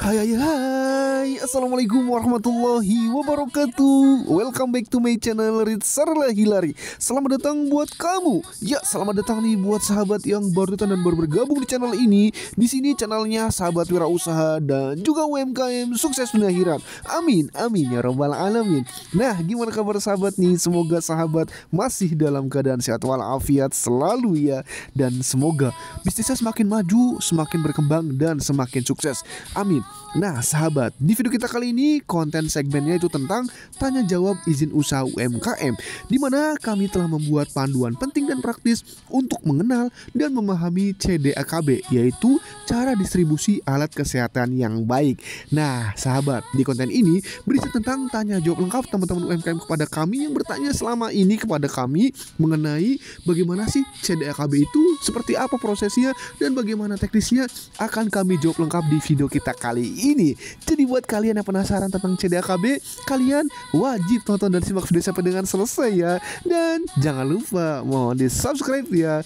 Hai, Assalamualaikum warahmatullahi wabarakatuh. Welcome back to my channel Ritsarla Hilari. Selamat datang buat kamu. Ya, selamat datang nih buat sahabat yang baru datang dan baru bergabung di channel ini. Di sini channelnya sahabat wirausaha dan juga UMKM sukses dunia akhirat. Amin, amin ya robbal alamin. Nah, gimana kabar sahabat nih? Semoga sahabat masih dalam keadaan sehat walafiat selalu ya. Dan semoga bisnisnya semakin maju, semakin berkembang dan semakin sukses. Amin. Nah sahabat, di video kita kali ini konten segmennya itu tentang tanya jawab izin usaha UMKM, dimana kami telah membuat panduan penting dan praktis untuk mengenal dan memahami CDAKB, yaitu cara distribusi alat kesehatan yang baik. Nah sahabat, di konten ini berisi tentang tanya jawab lengkap teman-teman UMKM kepada kami yang bertanya selama ini kepada kami mengenai bagaimana sih CDAKB itu, seperti apa prosesnya, dan bagaimana teknisnya akan kami jawab lengkap di video kita kali ini. Jadi buat kalian yang penasaran tentang CDAKB, kalian wajib tonton dan simak video sampai dengan selesai ya. Dan jangan lupa mohon di subscribe ya.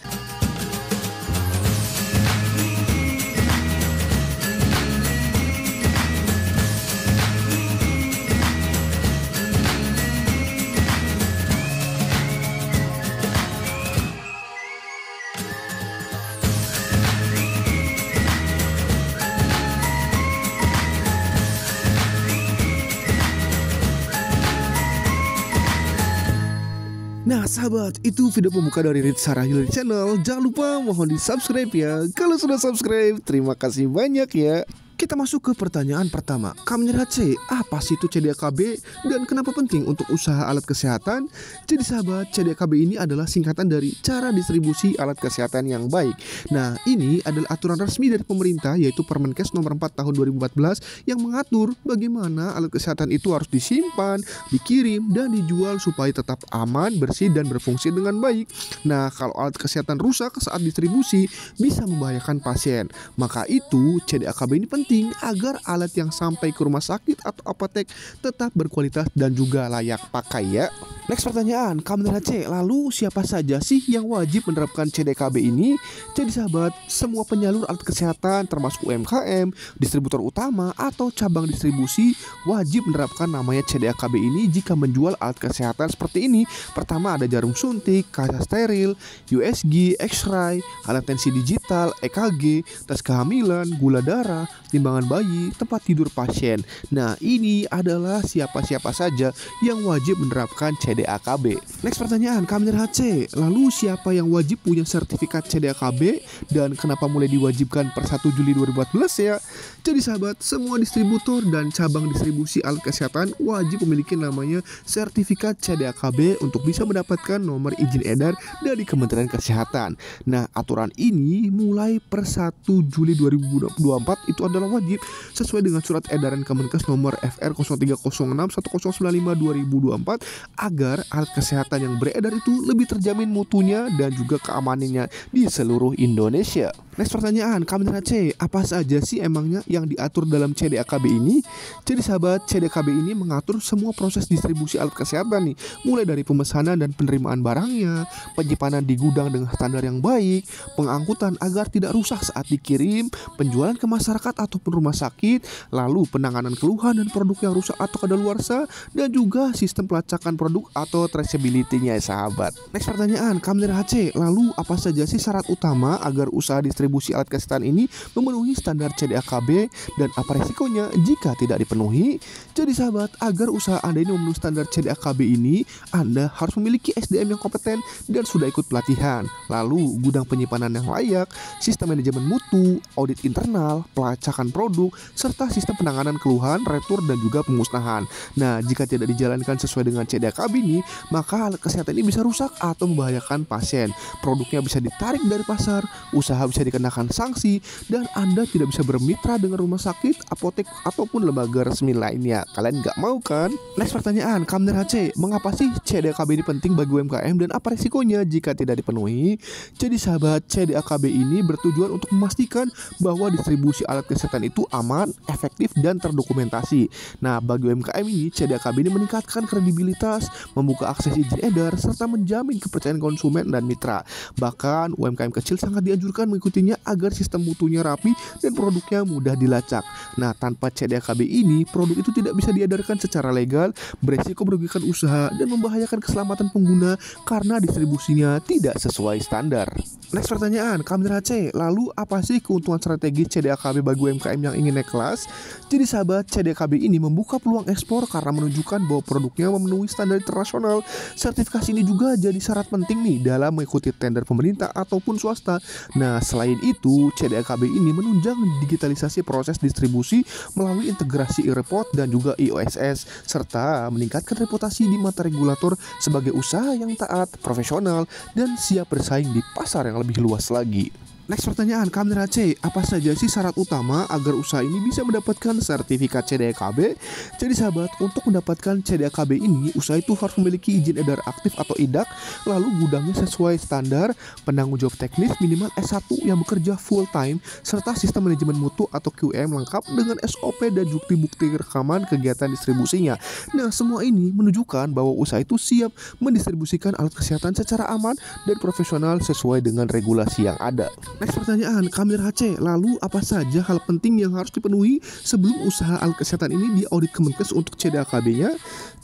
Nah sahabat, itu video pembuka dari Ritsarla Hilari Channel. Jangan lupa mohon di subscribe ya. Kalau sudah subscribe, terima kasih banyak ya. Kita masuk ke pertanyaan pertama. Kamera C, apa sih itu CDAKB dan kenapa penting untuk usaha alat kesehatan? Jadi sahabat, CDAKB ini adalah singkatan dari cara distribusi alat kesehatan yang baik. Nah, ini adalah aturan resmi dari pemerintah, yaitu Permenkes nomor 4 tahun 2014 yang mengatur bagaimana alat kesehatan itu harus disimpan, dikirim, dan dijual supaya tetap aman, bersih, dan berfungsi dengan baik. Nah, kalau alat kesehatan rusak saat distribusi bisa membahayakan pasien. Maka itu CDAKB ini penting agar alat yang sampai ke rumah sakit atau apotek tetap berkualitas dan juga layak pakai ya. Next pertanyaan, Kamera C, lalu siapa saja sih yang wajib menerapkan CDAKB ini? Jadi sahabat, semua penyalur alat kesehatan termasuk UMKM, distributor utama atau cabang distribusi wajib menerapkan namanya CDAKB ini jika menjual alat kesehatan seperti ini. Pertama ada jarum suntik, kaca steril, USG, X-ray, alat tensi digital, EKG, tes kehamilan, gula darah, timbangan bayi, tempat tidur pasien. Nah ini adalah siapa-siapa saja yang wajib menerapkan CDAKB. Next pertanyaan, Kamera C, lalu siapa yang wajib punya sertifikat CDAKB dan kenapa mulai diwajibkan per 1 Juli 2014 ya? Jadi sahabat, semua distributor dan cabang distribusi alat kesehatan wajib memiliki namanya sertifikat CDAKB untuk bisa mendapatkan nomor izin edar dari Kementerian Kesehatan. Nah aturan ini mulai per 1 Juli 2024 itu adalah wajib sesuai dengan surat edaran Kemenkes nomor FR 0306-1095/2024 agar alat kesehatan yang beredar itu lebih terjamin mutunya dan juga keamanannya di seluruh Indonesia. Next pertanyaan, Kamera C, apa saja sih emangnya yang diatur dalam CDAKB ini? Jadi sahabat, CDAKB ini mengatur semua proses distribusi alat kesehatan nih, mulai dari pemesanan dan penerimaan barangnya, penyimpanan di gudang dengan standar yang baik, pengangkutan agar tidak rusak saat dikirim, penjualan ke masyarakat ataupun rumah sakit, lalu penanganan keluhan dan produk yang rusak atau kadaluarsa, dan juga sistem pelacakan produk atau traceability-nya sahabat. Next pertanyaan, Kamera C, lalu apa saja sih syarat utama agar usaha distribusi alat kesehatan ini memenuhi standar CDAKB dan apa resikonya jika tidak dipenuhi? Jadi sahabat, agar usaha Anda ini memenuhi standar CDAKB ini, Anda harus memiliki SDM yang kompeten dan sudah ikut pelatihan, lalu gudang penyimpanan yang layak, sistem manajemen mutu, audit internal, pelacakan produk, serta sistem penanganan keluhan, retur, dan juga pemusnahan. Nah, jika tidak dijalankan sesuai dengan CDAKB ini, maka alat kesehatan ini bisa rusak atau membahayakan pasien. Produknya bisa ditarik dari pasar, usaha bisa dikenakan sanksi, dan Anda tidak bisa bermitra dengan rumah sakit, apotek, ataupun lembaga resmi lainnya. Kalian nggak mau kan? Next pertanyaan, Kamera C, mengapa sih CDAKB ini penting bagi UMKM dan apa risikonya jika tidak dipenuhi? Jadi sahabat, CDAKB ini bertujuan untuk memastikan bahwa distribusi alat kesehatan itu aman, efektif, dan terdokumentasi. Nah, bagi UMKM ini, CDAKB ini meningkatkan kredibilitas, membuka akses izin edar, serta menjamin kepercayaan konsumen dan mitra. Bahkan UMKM kecil sangat dianjurkan mengikuti distribusinya agar sistem mutunya rapi dan produknya mudah dilacak. Nah, tanpa CDAKB ini, produk itu tidak bisa diedarkan secara legal, beresiko merugikan usaha dan membahayakan keselamatan pengguna karena distribusinya tidak sesuai standar. Next pertanyaan, Kamera C. Lalu apa sih keuntungan strategis CDAKB bagi UMKM yang ingin naik kelas? Jadi sahabat, CDAKB ini membuka peluang ekspor karena menunjukkan bahwa produknya memenuhi standar internasional. Sertifikasi ini juga jadi syarat penting nih dalam mengikuti tender pemerintah ataupun swasta. Nah, selain itu, CDAKB ini menunjang digitalisasi proses distribusi melalui integrasi e-report dan juga IOSS, serta meningkatkan reputasi di mata regulator sebagai usaha yang taat, profesional, dan siap bersaing di pasar yang lebih luas lagi. Next pertanyaan, Kamera C. Apa saja sih syarat utama agar usaha ini bisa mendapatkan sertifikat CDAKB? Jadi sahabat, untuk mendapatkan CDAKB ini, usaha itu harus memiliki izin edar aktif atau IDAK, lalu gudangnya sesuai standar, penanggung jawab teknis minimal S1 yang bekerja full time, serta sistem manajemen mutu atau QM lengkap dengan SOP dan bukti-bukti rekaman kegiatan distribusinya. Nah, semua ini menunjukkan bahwa usaha itu siap mendistribusikan alat kesehatan secara aman dan profesional sesuai dengan regulasi yang ada. Next pertanyaan, Kamera C. Lalu apa saja hal penting yang harus dipenuhi sebelum usaha alat kesehatan ini diaudit Kemenkes untuk CDAKB-nya?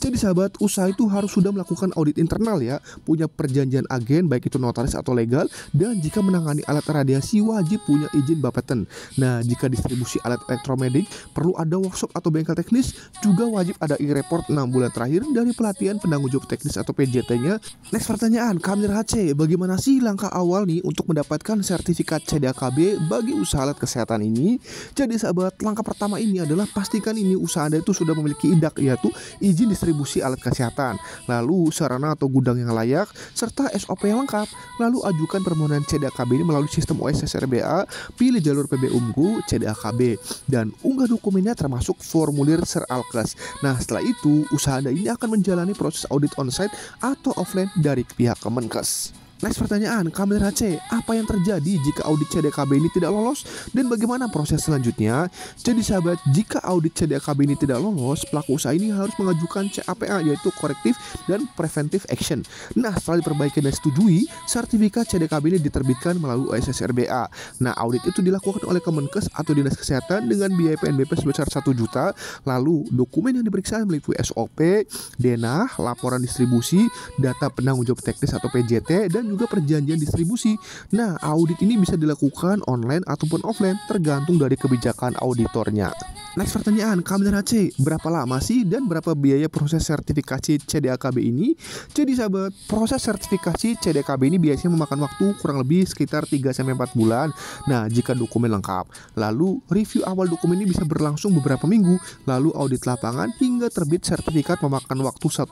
Jadi sahabat, usaha itu harus sudah melakukan audit internal ya, punya perjanjian agen baik itu notaris atau legal, dan jika menangani alat radiasi wajib punya izin Bapeten. Nah, jika distribusi alat elektromedik perlu ada workshop atau bengkel teknis, juga wajib ada e-report 6 bulan terakhir dari pelatihan penanggung jawab teknis atau PJT-nya. Next pertanyaan, Kamera C. Bagaimana sih langkah awal nih untuk mendapatkan sertifikat CDAKB bagi usaha alat kesehatan ini? Jadi sahabat, langkah pertama ini adalah pastikan ini usaha Anda itu sudah memiliki IDAK, yaitu izin distribusi alat kesehatan, lalu sarana atau gudang yang layak, serta SOP yang lengkap. Lalu ajukan permohonan CDAKB ini melalui sistem OSS RBA, pilih jalur PB Ungu CDAKB, dan unggah dokumennya termasuk formulir Seralkes. Nah, setelah itu usaha Anda ini akan menjalani proses audit onsite atau offline dari pihak Kemenkes. Next pertanyaan, Kamera C. Apa yang terjadi jika audit CDAKB ini tidak lolos dan bagaimana proses selanjutnya? Jadi sahabat, jika audit CDAKB ini tidak lolos, pelaku usaha ini harus mengajukan CAPA, yaitu Corrective dan Preventive Action. Nah, setelah diperbaiki dan disetujui, sertifikat CDAKB ini diterbitkan melalui OSS RBA. Nah, audit itu dilakukan oleh Kemenkes atau Dinas Kesehatan dengan biaya PNBP sebesar 1 juta. Lalu, dokumen yang diperiksa meliputi SOP, denah, laporan distribusi, data penanggung jawab teknis atau PJT, dan juga perjanjian distribusi. Nah, audit ini bisa dilakukan online ataupun offline tergantung dari kebijakan auditornya. Next pertanyaan, Kamera C. Berapa lama sih dan berapa biaya proses sertifikasi CDAKB ini? Jadi sahabat, proses sertifikasi CDAKB ini biasanya memakan waktu kurang lebih sekitar 3-4 bulan. Nah, jika dokumen lengkap. Lalu, review awal dokumen ini bisa berlangsung beberapa minggu. Lalu audit lapangan hingga terbit sertifikat memakan waktu 1-4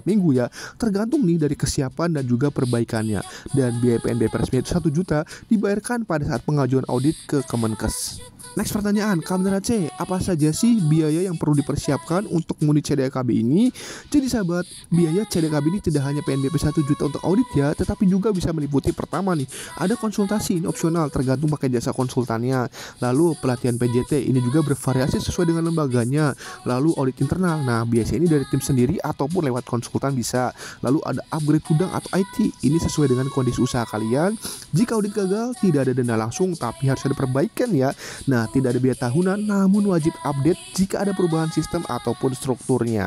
minggu ya. Tergantung nih dari kesiapan dan juga perbaikan. Dan biaya PNBP resmi itu 1 juta dibayarkan pada saat pengajuan audit ke Kemenkes. Next pertanyaan, Kamera C. Apa saja sih biaya yang perlu dipersiapkan untuk mengundi CDAKB ini? Jadi sahabat, biaya CDAKB ini tidak hanya PNBP 1 juta untuk audit ya, tetapi juga bisa meliputi pertama nih, ada konsultasi, ini opsional tergantung pakai jasa konsultannya. Lalu pelatihan PJT ini juga bervariasi sesuai dengan lembaganya. Lalu audit internal, nah biasanya ini dari tim sendiri ataupun lewat konsultan bisa. Lalu ada upgrade gudang atau IT, ini sesuai dengan kondisi usaha kalian. Jika audit gagal, tidak ada dana langsung tapi harus ada perbaikan ya. Nah, tidak ada biaya tahunan, namun wajib update jika ada perubahan sistem ataupun strukturnya.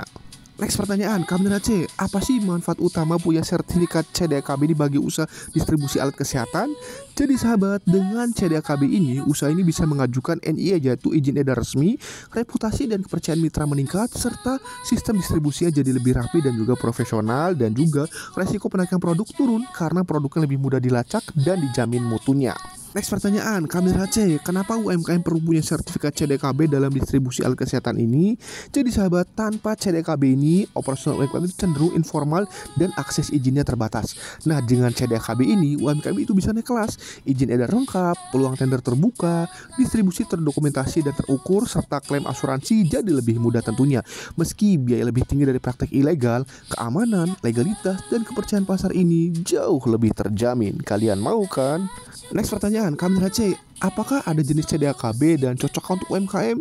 Next pertanyaan, Kamera C. Apa sih manfaat utama punya sertifikat CDAKB ini bagi usaha distribusi alat kesehatan? Jadi sahabat, dengan CDAKB ini, usaha ini bisa mengajukan NIE, yaitu izin edar resmi, reputasi dan kepercayaan mitra meningkat, serta sistem distribusinya jadi lebih rapi dan juga profesional, dan juga resiko penaikan produk turun karena produknya lebih mudah dilacak dan dijamin mutunya. Next pertanyaan, Kamera C. Kenapa UMKM perlu punya sertifikat CDAKB dalam distribusi alat kesehatan ini? Jadi sahabat, tanpa CDAKB ini, operasional UMKM itu cenderung informal dan akses izinnya terbatas. Nah, dengan CDAKB ini, UMKM itu bisa naik kelas, izin edar lengkap, peluang tender terbuka, distribusi terdokumentasi dan terukur, serta klaim asuransi jadi lebih mudah tentunya. Meski biaya lebih tinggi dari praktek ilegal, keamanan, legalitas, dan kepercayaan pasar ini jauh lebih terjamin. Kalian mau kan? Next pertanyaan, Kamera C. Apakah ada jenis CDAKB dan cocok untuk UMKM?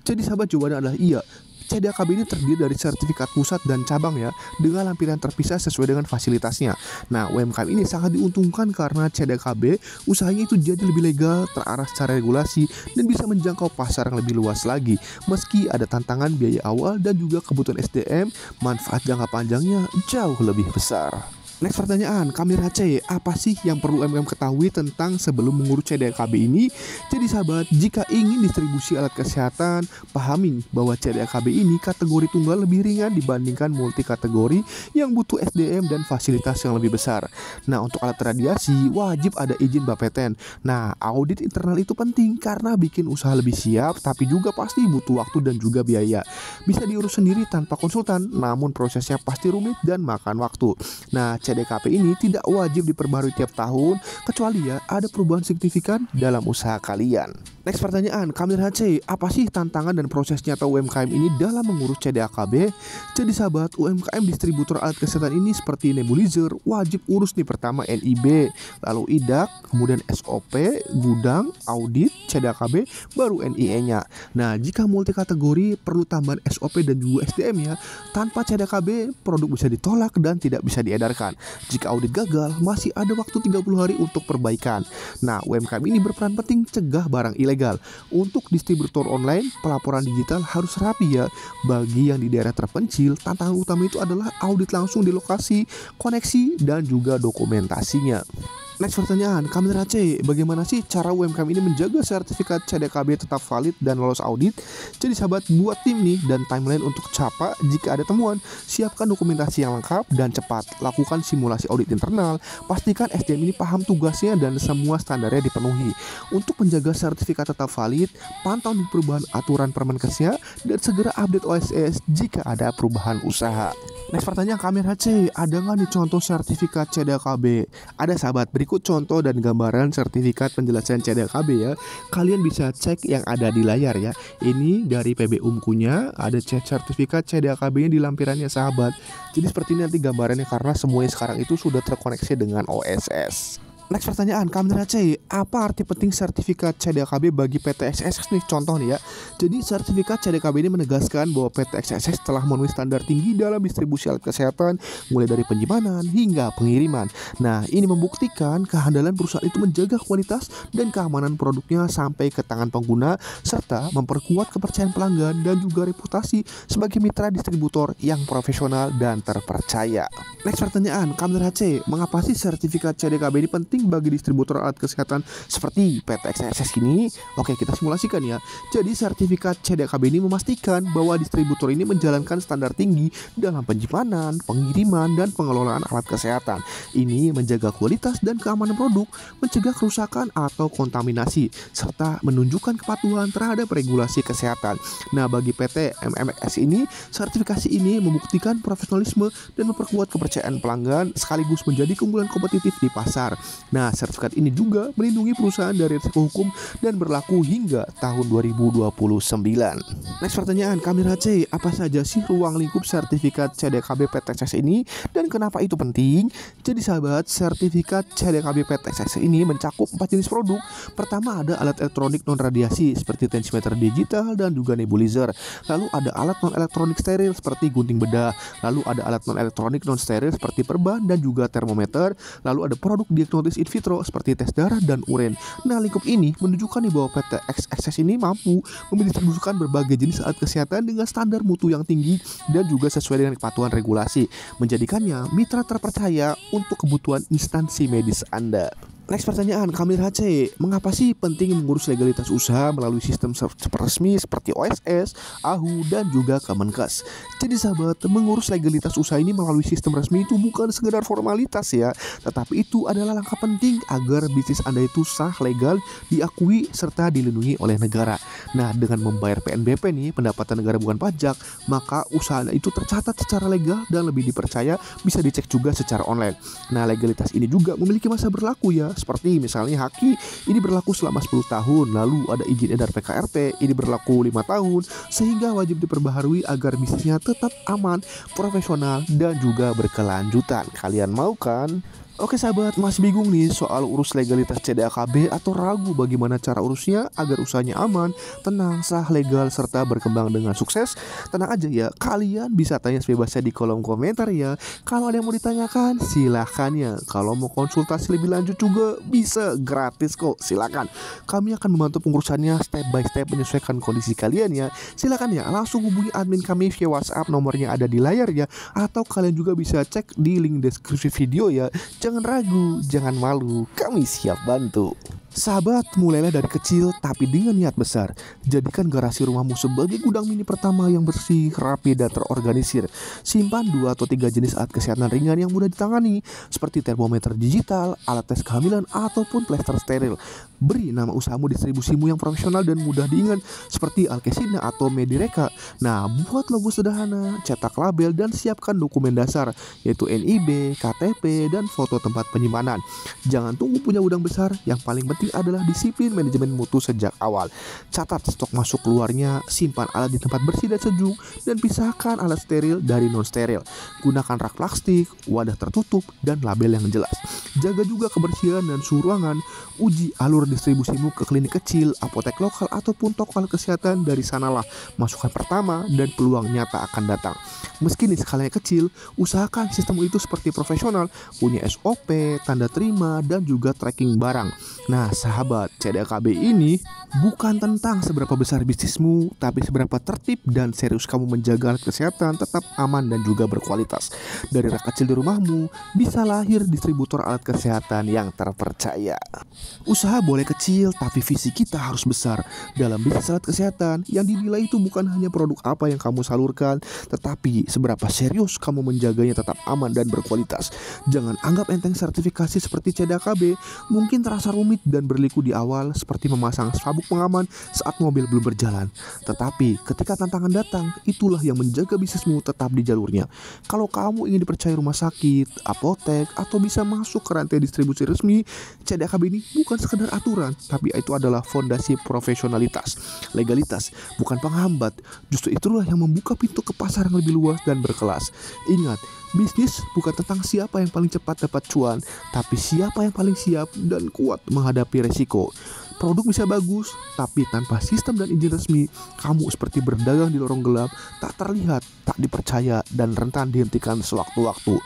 Jadi sahabat, jawabannya adalah iya. CDAKB ini terdiri dari sertifikat pusat dan cabang ya, dengan lampiran terpisah sesuai dengan fasilitasnya. Nah, UMKM ini sangat diuntungkan karena CDAKB usahanya itu jadi lebih legal, terarah secara regulasi, dan bisa menjangkau pasar yang lebih luas lagi. Meski ada tantangan biaya awal dan juga kebutuhan SDM, manfaat jangka panjangnya jauh lebih besar. Next pertanyaan, Kamera C, apa sih yang perlu UMKM ketahui tentang sebelum mengurus CDAKB ini? Jadi sahabat, jika ingin distribusi alat kesehatan, pahami bahwa CDAKB ini kategori tunggal lebih ringan dibandingkan multi kategori yang butuh SDM dan fasilitas yang lebih besar. Nah, untuk alat radiasi wajib ada izin Bapeten. Nah, audit internal itu penting karena bikin usaha lebih siap, tapi juga pasti butuh waktu dan juga biaya. Bisa diurus sendiri tanpa konsultan, namun prosesnya pasti rumit dan makan waktu. Nah, CDAKB ini tidak wajib diperbarui tiap tahun kecuali ya ada perubahan signifikan dalam usaha kalian. Next pertanyaan, Kamera C, apa sih tantangan dan prosesnya atau UMKM ini dalam mengurus CDAKB? Jadi sahabat, UMKM distributor alat kesehatan ini seperti nebulizer wajib urus nih pertama NIB, lalu IDAK, kemudian SOP, gudang, audit, CDAKB, baru NIE-nya. Nah, jika multi kategori perlu tambahan SOP dan juga SDM ya. Tanpa CDAKB, produk bisa ditolak dan tidak bisa diedarkan. Jika audit gagal, masih ada waktu 30 hari untuk perbaikan. Nah, UMKM ini berperan penting cegah barang ilegal. Untuk distributor online, pelaporan digital harus rapi ya. Bagi yang di daerah terpencil, tantangan utama itu adalah audit langsung di lokasi, koneksi, dan juga dokumentasinya. Next pertanyaan, Kamera C, bagaimana sih cara UMKM ini menjaga sertifikat CDAKB tetap valid dan lolos audit? Jadi sahabat, buat tim nih dan timeline untuk CAPA. Jika ada temuan, siapkan dokumentasi yang lengkap dan cepat. Lakukan simulasi audit internal, pastikan SDM ini paham tugasnya dan semua standarnya dipenuhi. Untuk menjaga sertifikat tetap valid, pantau perubahan aturan Permenkesnya dan segera update OSS jika ada perubahan usaha. Next pertanyaan, Kamera C, ada nggak nih contoh sertifikat CDAKB? Ada sahabat, berikut contoh dan gambaran sertifikat penjelasan CDAKB ya. Kalian bisa cek yang ada di layar ya. Ini dari PB Umkunya, ada sertifikat CDAKB-nya di lampirannya sahabat. Jadi seperti ini nanti gambarannya karena semuanya sekarang itu sudah terkoneksi dengan OSS. Next pertanyaan, Kamera C, apa arti penting sertifikat CDAKB bagi PT XSS nih? Contoh nih ya. Jadi sertifikat CDAKB ini menegaskan bahwa PT XSS telah memenuhi standar tinggi dalam distribusi alat kesehatan, mulai dari penyimpanan hingga pengiriman. Nah, ini membuktikan kehandalan perusahaan itu menjaga kualitas dan keamanan produknya sampai ke tangan pengguna, serta memperkuat kepercayaan pelanggan dan juga reputasi sebagai mitra distributor yang profesional dan terpercaya. Next pertanyaan, Kamera C, mengapa sih sertifikat CDAKB ini penting bagi distributor alat kesehatan seperti PT XSS ini? Oke, kita simulasikan ya. Jadi sertifikat CDAKB ini memastikan bahwa distributor ini menjalankan standar tinggi dalam penyimpanan, pengiriman, dan pengelolaan alat kesehatan. Ini menjaga kualitas dan keamanan produk, mencegah kerusakan atau kontaminasi, serta menunjukkan kepatuhan terhadap regulasi kesehatan. Nah, bagi PT MMX ini, sertifikasi ini membuktikan profesionalisme dan memperkuat kepercayaan pelanggan sekaligus menjadi keunggulan kompetitif di pasar. Nah, sertifikat ini juga melindungi perusahaan dari risiko hukum dan berlaku hingga tahun 2029. Next pertanyaan, Kamera C, apa saja sih ruang lingkup sertifikat CDAKB PT XSS ini dan kenapa itu penting? Jadi sahabat, sertifikat CDAKB PT XSS ini mencakup 4 jenis produk. Pertama ada alat elektronik non radiasi seperti tensimeter digital dan juga nebulizer. Lalu ada alat non elektronik steril seperti gunting bedah. Lalu ada alat non elektronik non steril seperti perban dan juga termometer. Lalu ada produk diagnosis in vitro seperti tes darah dan urin. Nah, lingkup ini menunjukkan nih bahwa PT XSS ini mampu mendistribusikan berbagai jenis alat kesehatan dengan standar mutu yang tinggi dan juga sesuai dengan kepatuhan regulasi, menjadikannya mitra terpercaya untuk kebutuhan instansi medis Anda. Next pertanyaan, Kamera C, mengapa sih penting mengurus legalitas usaha melalui sistem resmi seperti OSS, AHU, dan juga Kemenkes? Jadi sahabat, mengurus legalitas usaha ini melalui sistem resmi itu bukan sekedar formalitas ya, tetapi itu adalah langkah penting agar bisnis Anda itu sah, legal, diakui, serta dilindungi oleh negara. Nah, dengan membayar PNBP nih, pendapatan negara bukan pajak, maka usaha Anda itu tercatat secara legal dan lebih dipercaya, bisa dicek juga secara online. Nah, legalitas ini juga memiliki masa berlaku ya, seperti misalnya Haki ini berlaku selama 10 tahun, lalu ada izin edar PKRT ini berlaku 5 tahun, sehingga wajib diperbaharui agar bisnisnya tetap aman, profesional, dan juga berkelanjutan. Kalian mau kan? Oke sahabat, masih bingung nih soal urus legalitas CDAKB atau ragu bagaimana cara urusnya agar usahanya aman, tenang, sah, legal, serta berkembang dengan sukses? Tenang aja ya, kalian bisa tanya sebebasnya di kolom komentar ya. Kalau ada yang mau ditanyakan, silahkan ya. Kalau mau konsultasi lebih lanjut juga bisa, gratis kok, silahkan. Kami akan membantu pengurusannya step by step menyesuaikan kondisi kalian ya. Silahkan ya, langsung hubungi admin kami via WhatsApp, nomornya ada di layar ya. Atau kalian juga bisa cek di link deskripsi video ya. Jangan ragu, jangan malu, kami siap bantu. Sahabat, mulailah dari kecil tapi dengan niat besar. Jadikan garasi rumahmu sebagai gudang mini pertama yang bersih, rapi, dan terorganisir. Simpan 2 atau 3 jenis alat kesehatan ringan yang mudah ditangani, seperti termometer digital, alat tes kehamilan, ataupun plester steril. Beri nama usahamu distribusimu yang profesional dan mudah diingat, seperti Alkesina atau Medireka. Nah, buat logo sederhana, cetak label, dan siapkan dokumen dasar, yaitu NIB, KTP, dan foto tempat penyimpanan. Jangan tunggu punya gudang besar, yang paling penting adalah disiplin manajemen mutu sejak awal. Catat stok masuk keluarnya, simpan alat di tempat bersih dan sejuk, dan pisahkan alat steril dari non steril. Gunakan rak plastik, wadah tertutup, dan label yang jelas. Jaga juga kebersihan dan suhu ruangan. Uji alur distribusimu ke klinik kecil, apotek lokal, ataupun toko alat kesehatan. Dari sanalah masukan pertama dan peluang nyata akan datang. Meski nih skalanya kecil, usahakan sistem itu seperti profesional, punya SOP, tanda terima, dan juga tracking barang. Nah sahabat, CDAKB ini bukan tentang seberapa besar bisnismu, tapi seberapa tertib dan serius kamu menjaga alat kesehatan tetap aman dan juga berkualitas. Dari rak kecil di rumahmu, bisa lahir distributor alat kesehatan yang terpercaya. Usaha boleh kecil, tapi visi kita harus besar. Dalam bisnis alat kesehatan, yang dinilai itu bukan hanya produk apa yang kamu salurkan, tetapi seberapa serius kamu menjaganya tetap aman dan berkualitas. Jangan anggap enteng sertifikasi seperti CDAKB. Mungkin terasa rumit dan berliku di awal, seperti memasang sabuk pengaman saat mobil belum berjalan. Tetapi ketika tantangan datang, itulah yang menjaga bisnismu tetap di jalurnya. Kalau kamu ingin dipercaya rumah sakit, apotek, atau bisa masuk ke rantai distribusi resmi, CDAKB ini bukan sekedar aturan, tapi itu adalah fondasi profesionalitas. Legalitas bukan penghambat, justru itulah yang membuka pintu ke pasar yang lebih luas dan berkelas. Ingat, bisnis bukan tentang siapa yang paling cepat dapat cuan, tapi siapa yang paling siap dan kuat menghadapi resiko. Produk bisa bagus, tapi tanpa sistem dan izin resmi, kamu seperti berdagang di lorong gelap, tak terlihat, tak dipercaya, dan rentan dihentikan sewaktu-waktu.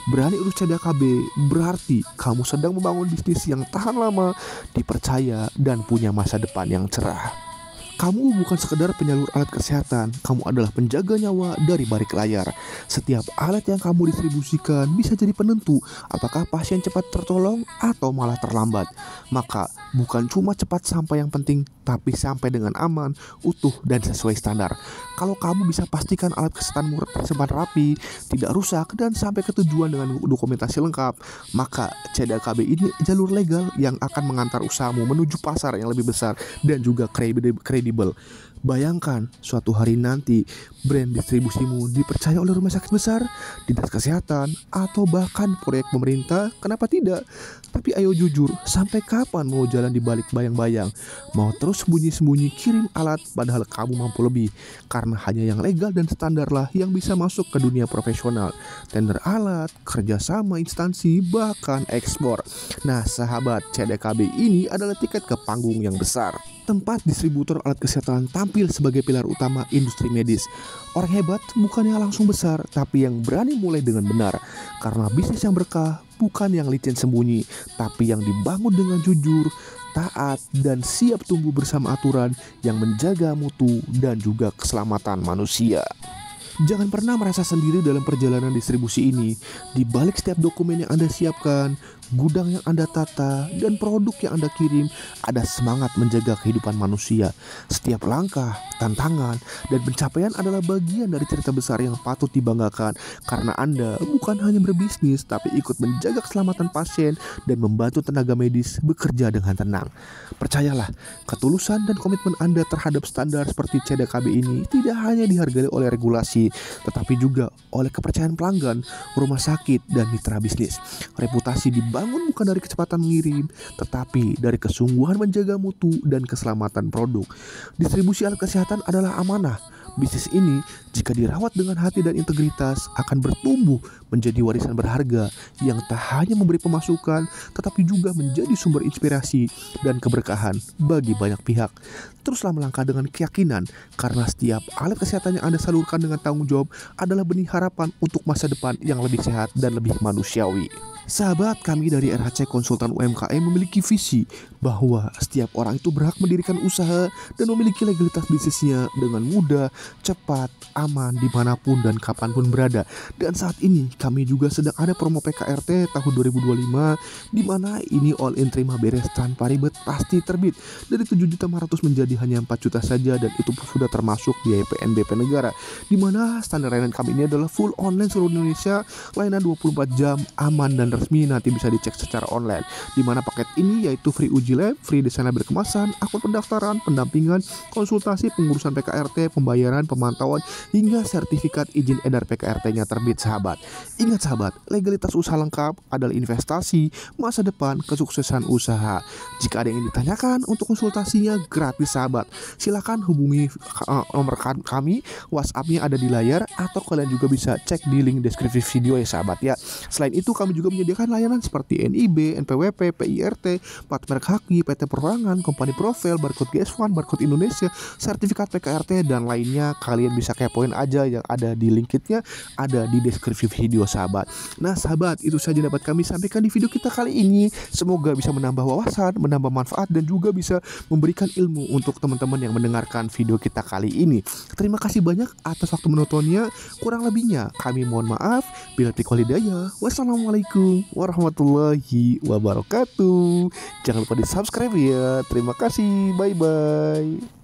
Berani urus CDAKB berarti kamu sedang membangun bisnis yang tahan lama, dipercaya, dan punya masa depan yang cerah. Kamu bukan sekedar penyalur alat kesehatan, kamu adalah penjaga nyawa dari balik layar. Setiap alat yang kamu distribusikan bisa jadi penentu apakah pasien cepat tertolong atau malah terlambat. Maka bukan cuma cepat sampai yang penting, tapi sampai dengan aman, utuh, dan sesuai standar. Kalau kamu bisa pastikan alat kesehatanmu tersimpan rapi, tidak rusak, dan sampai ke tujuan dengan dokumentasi lengkap, maka CDAKB ini jalur legal yang akan mengantar usahamu menuju pasar yang lebih besar dan juga kredibel. Bayangkan suatu hari nanti brand distribusimu dipercaya oleh rumah sakit besar, dinas kesehatan, atau bahkan proyek pemerintah. Kenapa tidak? Tapi ayo jujur, sampai kapan mau jalan di balik bayang-bayang? Mau terus sembunyi-sembunyi kirim alat padahal kamu mampu lebih? Karena hanya yang legal dan standar lah yang bisa masuk ke dunia profesional. Tender alat, kerjasama instansi, bahkan ekspor. Nah sahabat, CDAKB ini adalah tiket ke panggung yang besar. Tempat distributor alat kesehatan tampil sebagai pilar utama industri medis. Orang hebat bukannya langsung besar, tapi yang berani mulai dengan benar. Karena bisnis yang berkah bukan yang licin sembunyi, tapi yang dibangun dengan jujur, taat, dan siap tumbuh bersama aturan yang menjaga mutu dan juga keselamatan manusia. Jangan pernah merasa sendiri dalam perjalanan distribusi ini. Di balik setiap dokumen yang Anda siapkan, gudang yang Anda tata, dan produk yang Anda kirim, ada semangat menjaga kehidupan manusia. Setiap langkah, tantangan, dan pencapaian adalah bagian dari cerita besar yang patut dibanggakan. Karena Anda bukan hanya berbisnis, tapi ikut menjaga keselamatan pasien dan membantu tenaga medis bekerja dengan tenang. Percayalah, ketulusan dan komitmen Anda terhadap standar seperti CDAKB ini tidak hanya dihargai oleh regulasi, tetapi juga oleh kepercayaan pelanggan, rumah sakit, dan mitra bisnis. Reputasi dibangun bukan dari kecepatan mengirim, tetapi dari kesungguhan menjaga mutu dan keselamatan produk. Distribusi alat kesehatan adalah amanah, Bisnis ini jika dirawat dengan hati dan integritas akan bertumbuh menjadi warisan berharga yang tak hanya memberi pemasukan tetapi juga menjadi sumber inspirasi dan keberkahan bagi banyak pihak. Teruslah melangkah dengan keyakinan karena setiap alat kesehatan yang Anda salurkan dengan tanggung jawab adalah benih harapan untuk masa depan yang lebih sehat dan lebih manusiawi. Sahabat, kami dari RHC Konsultan UMKM memiliki visi bahwa setiap orang itu berhak mendirikan usaha dan memiliki legalitas bisnisnya dengan mudah, cepat, aman, dimanapun dan kapanpun berada. Dan saat ini kami juga sedang ada promo PKRT tahun 2025 di mana ini all in terima beres tanpa ribet pasti terbit dari 7.500.000 menjadi hanya 4 juta saja, dan itu sudah termasuk biaya PNBP negara, di mana standar layanan kami ini adalah full online seluruh Indonesia, layanan 24 jam, aman dan resmi, nanti bisa dicek secara online. Di mana paket ini yaitu free uji lab, free desain label kemasan, akun pendaftaran, pendampingan, konsultasi, pengurusan PKRT, pembayaran, pemantauan, hingga sertifikat izin edar PKRT-nya terbit, sahabat. Ingat sahabat, legalitas usaha lengkap adalah investasi masa depan kesuksesan usaha. Jika ada yang ditanyakan untuk konsultasinya gratis, sahabat. Silakan hubungi nomor kami, WhatsApp-nya ada di layar, atau kalian juga bisa cek di link deskripsi video ya sahabat ya. Selain itu kami juga menyediakan layanan seperti NIB, NPWP, PIRT, plat merek haki, PT Perorangan, Company Profile, barcode GS1, barcode Indonesia, sertifikat PKRT, dan lainnya. Kalian bisa kepoin aja yang ada di linknya, ada di deskripsi video sahabat. Nah sahabat, itu saja dapat kami sampaikan di video kita kali ini. Semoga bisa menambah wawasan, menambah manfaat, dan juga bisa memberikan ilmu untuk teman-teman yang mendengarkan video kita kali ini. Terima kasih banyak atas waktu menontonnya. Kurang lebihnya kami mohon maaf. Bila taufiq wal hidayah. Wassalamualaikum warahmatullahi wabarakatuh. Jangan lupa di subscribe ya. Terima kasih. Bye bye.